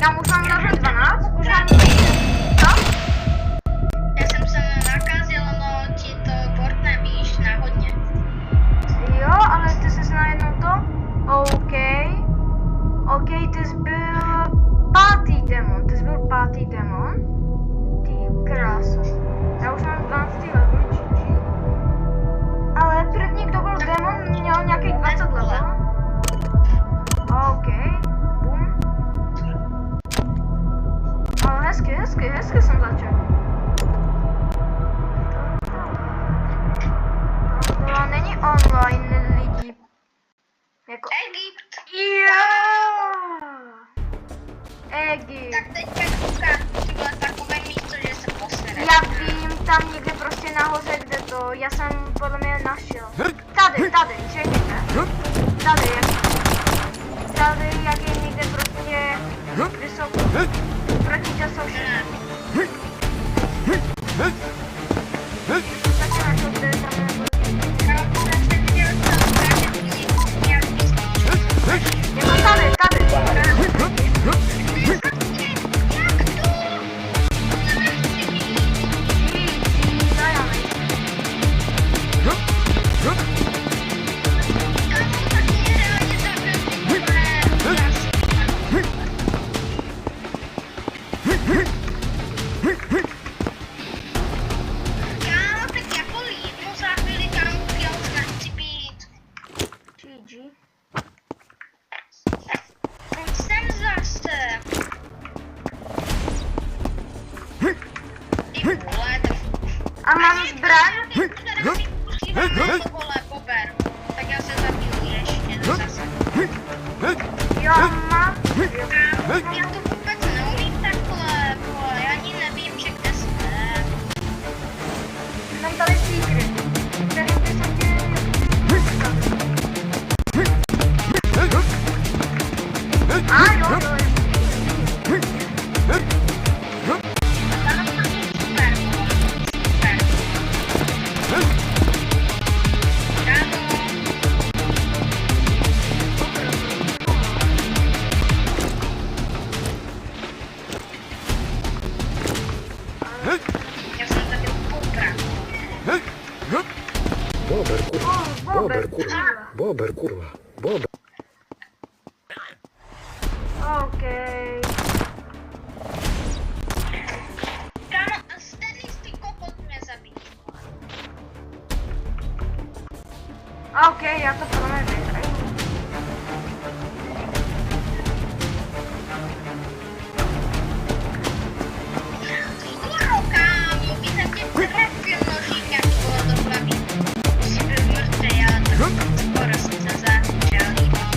Kam už mám level 12? Už mám... Co? Já jsem se nakazil, no ti to portne, víš, náhodně. Jo, ale ty jsi najednou to? OK. OK, ty jsi byl pátý demon. Ty krása. Já už mám 12. level, čiči. Ale první, kdo byl demon, měl nějakých 20 level. OK. Bum. Ale hezky jsem začal. To není online lidí. Jako... Egypt. Egypt. Tak teďka koukám, ty vole, takové místo, že se posere. Já vím, tam někde prostě nahoře, kde to, já jsem podle mě našel. Tady, čekejte. Tady, jak je někde prostě vysoko. Proti časově. Tak se našel, kde tam nebyl. Jako tady. A mám zbraň? Tak já se zabiju ještě zase. Jo, mám. Já to vůbec neumím takhle, vole, já ani nevím, že kde jsme. Mám tady secret. Který by se tě... A jo, to je. Bober, kurwa. Okej. Kámo, ty kokot mě zabij. Okej, já to podle mě vyhraju. Skoro, kámo, by se tě trefil nožíkem, ty vole, do hlavy. Jsi byl mrtvý, ale tak skoro jsem se začal líbat.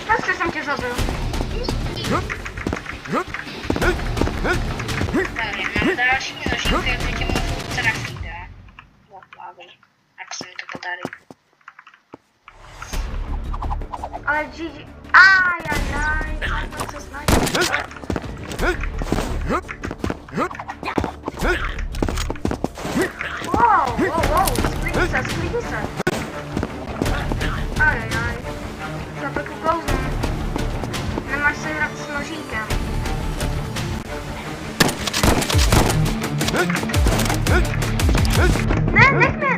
Zase jsem tě zabil. Mám další nožíky, ty tě můžu trefit, jo? Do hlavy, jak se mi to podarí. Ale GG. Ajajaj, tak se snaží. Wow, sklidni se. Ajajaj. Já trochu kouznu. Nemáš se hrát s nožíkem. Ne, nech mě.